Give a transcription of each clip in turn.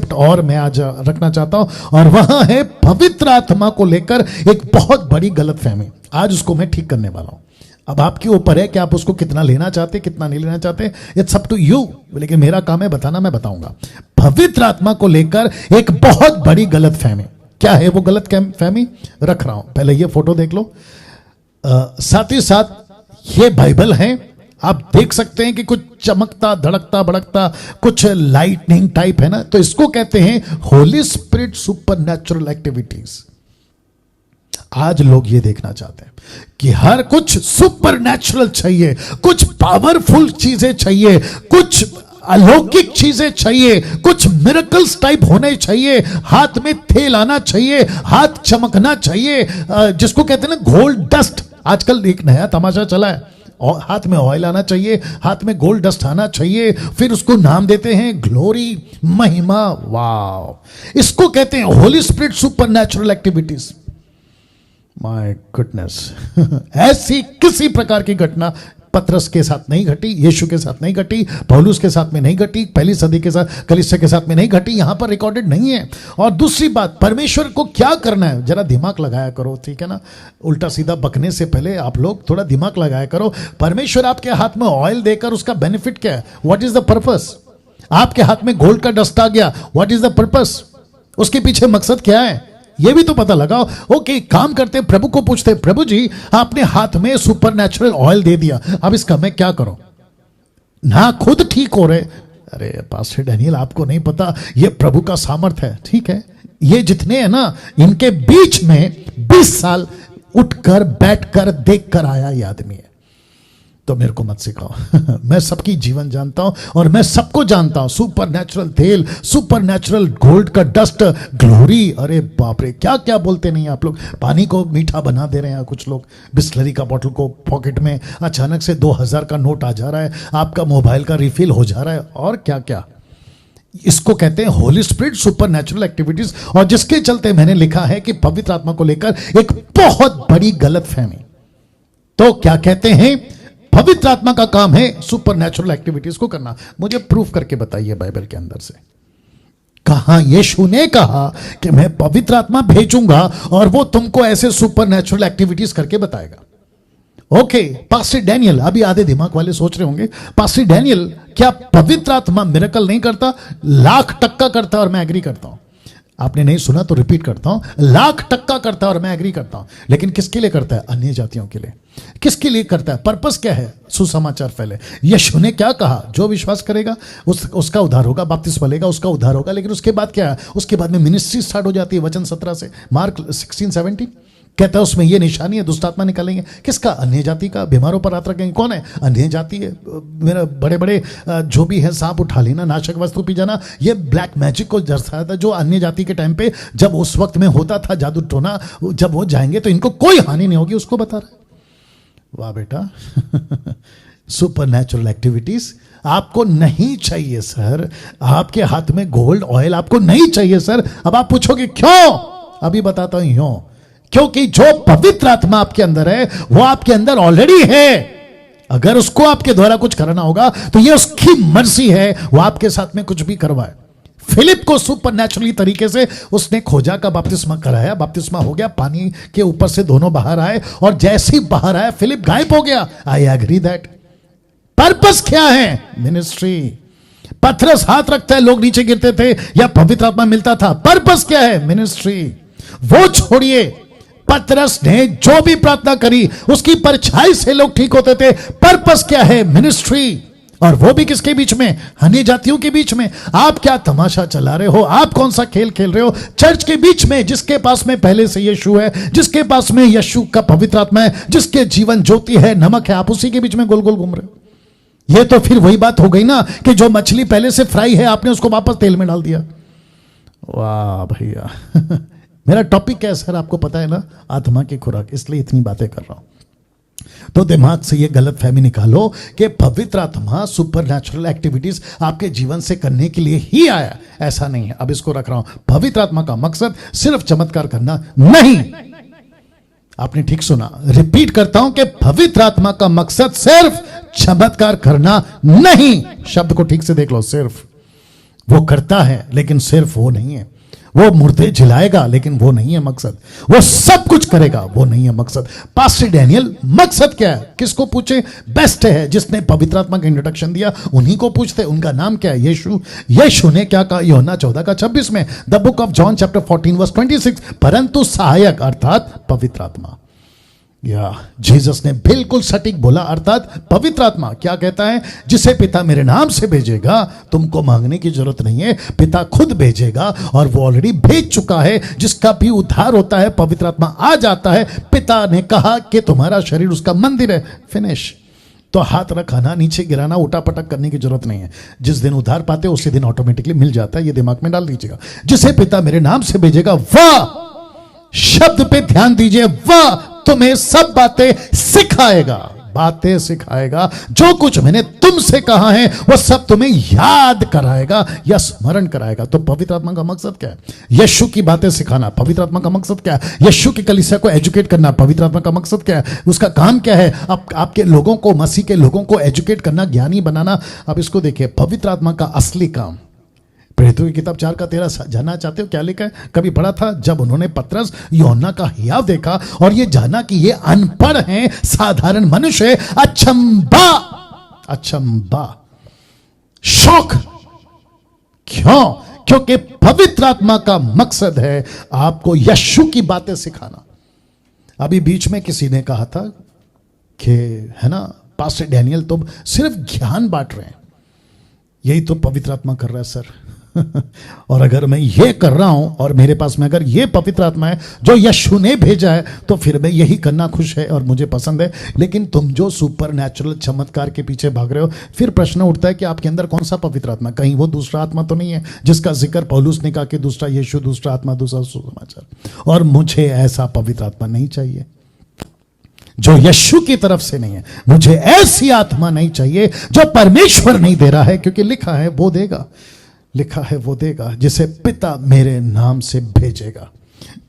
Concept और मैं आज रखना चाहता हूं, और वहां है पवित्र आत्मा को लेकर एक बहुत बड़ी गलतफहमी। आज उसको मैं ठीक करने वाला हूं। अब आपके ऊपर है कि आप उसको कितना लेना चाहते, कितना नहीं लेना चाहते, इट्स अप टू यू, लेकिन मेरा काम है बताना, मैं बताऊंगा। पवित्र आत्मा को लेकर एक बहुत बड़ी गलतफहमी। क्या है वो गलतफहमी? रख रहा हूं, पहले ये फोटो देख लो। साथ ही साथ ये बाइबल है, आप देख सकते हैं कि कुछ चमकता धड़कता भड़कता कुछ लाइटनिंग टाइप है ना, तो इसको कहते हैं होली स्पिरिट सुपरनैचुरल एक्टिविटीज। आज लोग ये देखना चाहते हैं कि हर कुछ सुपरनैचुरल चाहिए, कुछ पावरफुल चीजें चाहिए, कुछ अलौकिक चीजें चाहिए, कुछ मिरेकल्स टाइप होने चाहिए, हाथ में तेल आना चाहिए, हाथ चमकना चाहिए, जिसको कहते हैं ना गोल्ड डस्ट। आजकल एक नया तमाशा चला है, और हाथ में ऑयल आना चाहिए, हाथ में गोल्ड डस्ट आना चाहिए, फिर उसको नाम देते हैं ग्लोरी, महिमा। वाव, इसको कहते हैं Holi spirit supernatural activities. My goodness, ऐसी किसी प्रकार की घटना पतरस के साथ नहीं घटी, यीशु के साथ नहीं घटी, पौलुस के साथ में नहीं घटी, पहली सदी के साथ कलीसिया के साथ में नहीं घटी, यहां पर रिकॉर्डेड नहीं है। और दूसरी बात, परमेश्वर को क्या करना है, जरा दिमाग लगाया करो, ठीक है ना। उल्टा सीधा बकने से पहले आप लोग थोड़ा दिमाग लगाया करो। परमेश्वर आपके हाथ में ऑयल देकर उसका बेनिफिट क्या है? What is the purpose? आपके हाथ में गोल्ड का डस्ट आ गया, व्हाट इज द पर्पस? उसके पीछे मकसद क्या है, ये भी तो पता लगाओ। ओके, काम करते प्रभु को पूछते, प्रभु जी आपने हाथ में सुपरनैचुरल ऑयल दे दिया, अब इसका मैं क्या करूं? ना खुद ठीक हो रहे, अरे पास्टर डैनियल आपको नहीं पता, ये प्रभु का सामर्थ है। ठीक है, ये जितने हैं ना, इनके बीच में 20 साल उठकर बैठकर देखकर आया ये आदमी है। तो मेरे को मत सिखाओ मैं सबकी जीवन जानता हूं, और मैं सबको जानता हूं। सुपरनैचुरल तेल, सुपरनैचुरल गोल्ड का डस्ट, ग्लोरी, अरे बाप रे, क्या क्या बोलते नहीं आप लोग। पानी को मीठा बना दे रहे हैं कुछ लोग, बिस्लरी का बोतल को पॉकेट में अचानक से 2000 का नोट आ जा रहा है, आपका मोबाइल का रिफिल हो जा रहा है, और क्या क्या। इसको कहते हैं होली स्पिरिट सुपरनैचुरल एक्टिविटीज। और जिसके चलते मैंने लिखा है कि पवित्र आत्मा को लेकर एक बहुत बड़ी गलतफहमी। तो क्या कहते हैं? पवित्र आत्मा का काम है सुपरनैचुरल एक्टिविटीज को करना। मुझे प्रूफ करके बताइए बाइबल के अंदर से, कहां यीशु ने कहा कि मैं पवित्र आत्मा भेजूंगा और वो तुमको ऐसे सुपरनैचुरल एक्टिविटीज करके बताएगा। ओके, पास्टर डैनियल, अभी आधे दिमाग वाले सोच रहे होंगे, पास्टर डैनियल क्या पवित्र आत्मा मिरेकल नहीं करता? 1,00,000% करता, और मैं एग्री करता हूं। आपने नहीं सुना तो रिपीट करता हूं, 1,00,000% करता है, और मैं एग्री करता हूं। लेकिन किसके लिए करता है? अन्य जातियों के लिए। किसके लिए करता है? पर्पस क्या है? सुसमाचार फैले। यीशु ने क्या कहा? जो विश्वास करेगा उसका उद्धार होगा, बपतिस्मा लेगा उसका उद्धार होगा। लेकिन उसके बाद क्या है? उसके बाद में मिनिस्ट्री स्टार्ट हो जाती है। वचन 17 से, मार्क 16-17 कहता है उसमें ये निशानी है, दुष्टात्मा निकालेंगे। किसका? अन्य जाति का। बीमारों पर हाथ रखेंगे। कौन है? अन्य जाति है। मेरा बड़े बड़े जो भी है, सांप उठा लेना, नाशक वस्तु पी जाना, ये ब्लैक मैजिक को दर्शाया था, जो अन्य जाति के टाइम पे जब उस वक्त में होता था, जादू टोना, जब वो जाएंगे तो इनको कोई हानि नहीं होगी, उसको बता रहा है। वाह बेटा सुपरनैचुरल एक्टिविटीज आपको नहीं चाहिए सर। आपके हाथ में गोल्ड ऑयल आपको नहीं चाहिए सर। अब आप पूछोगे क्यों? अभी बताता हूं क्यों। क्योंकि जो पवित्र आत्मा आपके अंदर है वो आपके अंदर ऑलरेडी है। अगर उसको आपके द्वारा कुछ करना होगा तो ये उसकी मर्जी है, वो आपके साथ में कुछ भी करवाए। फिलिप को सुपरनैचुरली तरीके से उसने खोजा का बपतिस्मा कराया, बपतिस्मा हो गया, पानी के ऊपर से दोनों बाहर आए, और जैसे ही बाहर आया फिलिप गायब हो गया। I agree that. पर्पस क्या है? मिनिस्ट्री। पतरस हाथ रखता है, लोग नीचे गिरते थे या पवित्र आत्मा मिलता था। पर्पस क्या है? मिनिस्ट्री। वो छोड़िए, पतरस ने जो भी प्रार्थना करी उसकी परछाई से लोग ठीक होते थे। पर्पस क्या है? मिनिस्ट्री। और वो भी किसके बीच में? अन्य जातियों के बीच में। आप क्या तमाशा चला रहे हो? आप कौन सा खेल खेल रहे हो? चर्च के बीच में, जिसके पास में पहले से यीशु है, जिसके पास में यीशु का पवित्र आत्मा है, जिसके जीवन ज्योति है, नमक है, आप उसी के बीच में गोल गोल घूम रहे हो। ये तो फिर वही बात हो गई ना कि जो मछली पहले से फ्राई है आपने उसको वापस तेल में डाल दिया। वाह भैया मेरा टॉपिक क्या है सर? आपको पता है ना, आत्मा की खुराक, इसलिए इतनी बातें कर रहा हूं। तो दिमाग से ये गलत फहमी निकालो कि पवित्र आत्मा सुपरनैचुरल एक्टिविटीज आपके जीवन से करने के लिए ही आया, ऐसा नहीं है। अब इसको रख रहा हूं, पवित्र आत्मा का मकसद सिर्फ चमत्कार करना नहीं। आपने ठीक सुना, रिपीट करता हूं कि पवित्र आत्मा का मकसद सिर्फ चमत्कार करना नहीं। शब्द को ठीक से देख लो, सिर्फ। वो करता है लेकिन सिर्फ वो नहीं है। वो मुर्दे जिलाएगा लेकिन वो नहीं है मकसद। वो सब कुछ करेगा, वो नहीं है मकसद। पास्टर डैनियल मकसद क्या है? किसको पूछे? बेस्ट है जिसने पवित्र आत्मा का इंट्रोडक्शन दिया, उन्हीं को पूछते। उनका नाम क्या है? यीशु। यीशु ने क्या कहा? यूहन्ना 14:26 में, the book of John chapter 14:26, परंतु सहायक अर्थात पवित्र आत्मा। या जीसस ने बिल्कुल सटीक बोला, अर्थात पवित्र आत्मा। क्या कहता है? जिसे पिता मेरे नाम से भेजेगा, तुमको मांगने की जरूरत नहीं है, पिता खुद भेजेगा और वो ऑलरेडी भेज चुका है। जिसका भी उद्धार होता है, पवित्र आत्मा आ जाता है। पिता ने कहा कि तुम्हारा शरीर उसका मंदिर है, फिनिश। तो हाथ रखाना, नीचे गिराना, उठा पटक करने की जरूरत नहीं है। जिस दिन उद्धार पाते उसी दिन ऑटोमेटिकली मिल जाता है। ये दिमाग में डाल दीजिएगा। जिसे पिता मेरे नाम से भेजेगा, वह, शब्द पे ध्यान दीजिए, वह तुम्हें सब बातें सिखाएगा। बातें सिखाएगा, जो कुछ मैंने तुमसे कहा है वह सब तुम्हें याद कराएगा या स्मरण कराएगा। तो पवित्र आत्मा का मकसद क्या है? यीशु की बातें सिखाना। पवित्र आत्मा का मकसद क्या है? यीशु की कलीसिया को एजुकेट करना। पवित्र आत्मा का मकसद क्या है? उसका काम क्या है? आपके लोगों को, मसीह के लोगों को एजुकेट करना, ज्ञानी बनाना। अब इसको देखिए, पवित्र आत्मा का असली काम। प्रेरितों की किताब 4:13 जानना चाहते हो क्या लिखा है? कभी पढ़ा था? जब उन्होंने पतरस यूहन्ना का हियाव देखा और ये जाना कि ये अनपढ़ हैं, साधारण मनुष्य, अचंबा, अचंबा, शौक। क्यों? क्योंकि पवित्र आत्मा का मकसद है आपको यीशु की बातें सिखाना। अभी बीच में किसी ने कहा था कि, है ना, पास्टर डैनियल तुम सिर्फ ज्ञान बांट रहे हैं। यही तो पवित्र आत्मा कर रहा है सर। और अगर मैं ये कर रहा हूं और मेरे पास में अगर ये पवित्र आत्मा है जो यीशु ने भेजा है, तो फिर मैं यही करना खुश है और मुझे पसंद है। लेकिन तुम जो सुपर नेचुरल चमत्कार के पीछे भाग रहे हो, फिर प्रश्न उठता है कि आपके अंदर कौन सा पवित्र आत्मा? कहीं वो दूसरा आत्मा तो नहीं है जिसका जिक्र पौलुस ने कहा कि दूसरा यीशु, दूसरा आत्मा, दूसरा सुसमाचार। और मुझे ऐसा पवित्र आत्मा नहीं चाहिए जो यीशु की तरफ से नहीं है। मुझे ऐसी आत्मा नहीं चाहिए जो परमेश्वर नहीं दे रहा है, क्योंकि लिखा है वो देगा, लिखा है वो देगा जिसे पिता मेरे नाम से भेजेगा।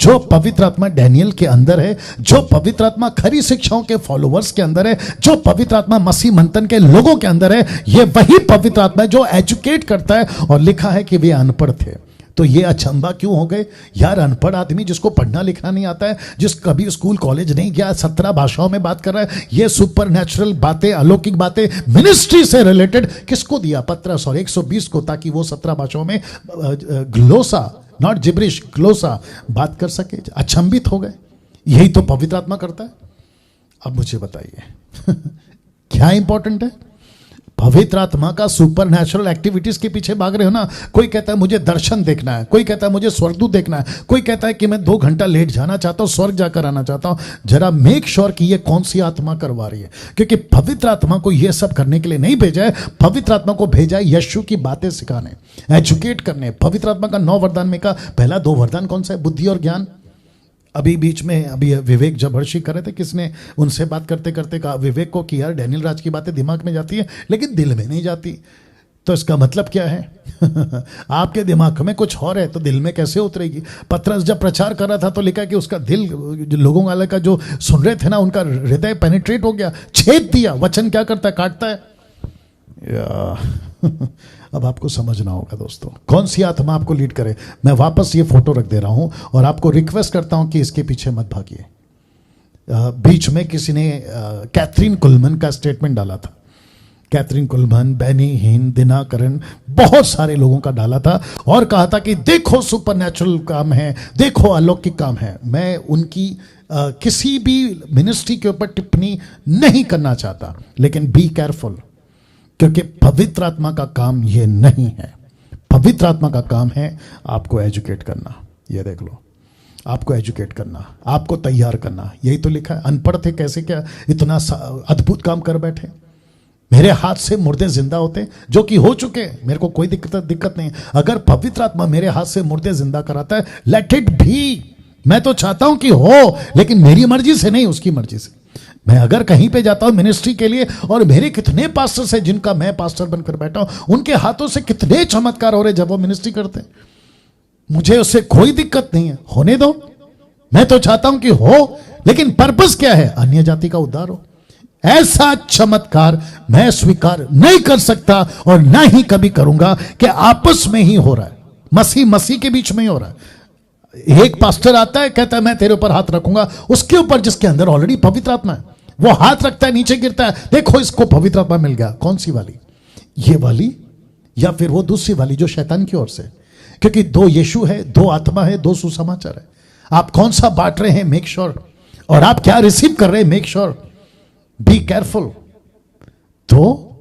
जो पवित्र आत्मा डैनियल के अंदर है, जो पवित्र आत्मा खरी शिक्षाओं के फॉलोवर्स के अंदर है, जो पवित्र आत्मा मसीह मंथन के लोगों के अंदर है, ये वही पवित्र आत्मा है जो एजुकेट करता है। और लिखा है कि वे अनपढ़ थे। तो ये अचंबा क्यों हो गए? यार, अनपढ़ आदमी जिसको पढ़ना लिखना नहीं आता है, जिस कभी स्कूल कॉलेज नहीं गया, 17 भाषाओं में बात कर रहा है, ये सुपर नेचुरल बातें, अलौकिक बातें, मिनिस्ट्री से रिलेटेड किसको दिया? पतरस और 120 को, ताकि वो 17 भाषाओं में ग्लोसा, नॉट जिब्रिश, ग्लोसा बात कर सके। अचंभित हो गए। यही तो पवित्र आत्मा करता है। अब मुझे बताइए क्या इंपॉर्टेंट है? पवित्र आत्मा का सुपर नेचुरल एक्टिविटीज के पीछे भाग रहे हो ना। कोई कहता है मुझे दर्शन देखना है, कोई कहता है मुझे स्वर्गदूत देखना है, कोई कहता है कि मैं 2 घंटा लेट जाना चाहता हूं, स्वर्ग जाकर आना चाहता हूं। जरा मेक श्योर कि ये कौन सी आत्मा करवा रही है, क्योंकि पवित्र आत्मा को ये सब करने के लिए नहीं भेजा है। पवित्र आत्मा को भेजा है यीशु की बातें सिखाने, एजुकेट करने। पवित्र आत्मा का 9 वरदान में का पहला 2 वरदान कौन सा है? बुद्धि और ज्ञान। अभी बीच में अभी विवेक जबरदस्ती कर रहे थे, किसने उनसे बात करते करते कहा विवेक को कि यार डैनियल राज की बातें दिमाग में जाती है लेकिन दिल में नहीं जाती। तो इसका मतलब क्या है? आपके दिमाग में कुछ और है तो दिल में कैसे उतरेगी? पतरस जब प्रचार कर रहा था तो लिखा कि उसका दिल, लोगों वाले का जो सुन रहे थे ना, उनका हृदय पेनिट्रेट हो गया, छेद दिया। वचन क्या करता है? काटता है। अब आपको समझना होगा दोस्तों, कौन सी आत्मा आपको लीड करे। मैं वापस ये फोटो रख दे रहा हूं और आपको रिक्वेस्ट करता हूं कि इसके पीछे मत भागिए। बीच में किसी ने कैथरीन कुलमन का स्टेटमेंट डाला था। कैथरीन कुलमन, बेनी हिन, दिनाकरण, बहुत सारे लोगों का डाला था और कहा था कि देखो सुपरनैचुरल काम है, देखो अलौकिक काम है। मैं उनकी किसी भी मिनिस्ट्री के ऊपर टिप्पणी नहीं करना चाहता, लेकिन बी केयरफुल, क्योंकि पवित्र आत्मा का काम ये नहीं है। पवित्र आत्मा का काम है आपको एजुकेट करना। ये देख लो, आपको एजुकेट करना, आपको तैयार करना। यही तो लिखा है। अनपढ़ थे, कैसे क्या इतना अद्भुत काम कर बैठे। मेरे हाथ से मुर्दे जिंदा होते, जो कि हो चुके। मेरे को कोई दिक्कत नहीं। अगर पवित्र आत्मा मेरे हाथ से मुर्दे जिंदा कराता है, लेट इट भी। मैं तो चाहता हूं कि हो, लेकिन मेरी मर्जी से नहीं, उसकी मर्जी से। मैं अगर कहीं पे जाता हूं मिनिस्ट्री के लिए, और मेरे कितने पास्टर्स हैं जिनका मैं पास्टर बनकर बैठा हूं, उनके हाथों से कितने चमत्कार हो रहे जब वो मिनिस्ट्री करते हैं। मुझे उससे कोई दिक्कत नहीं है, होने दो। मैं तो चाहता हूं कि हो, लेकिन पर्पस क्या है? अन्य जाति का उद्धार हो। ऐसा चमत्कार मैं स्वीकार नहीं कर सकता और ना ही कभी करूंगा कि आपस में ही हो रहा है, मसीह मसीह के बीच में ही हो रहा है। एक पास्टर आता है, कहता है मैं तेरे ऊपर हाथ रखूंगा, उसके ऊपर जिसके अंदर ऑलरेडी पवित्र आत्मा है, वो हाथ रखता है, नीचे गिरता है, देखो इसको पवित्र आत्मा मिल गया। कौन सी वाली? ये वाली या फिर वो दूसरी वाली जो शैतान की ओर से? क्योंकि दो यीशु है, दो आत्मा है, दो सुसमाचार है। आप कौन सा बांट रहे हैं, मेक श्योर, और आप क्या रिसीव कर रहे हैं, मेक श्योर, बी केयरफुल। तो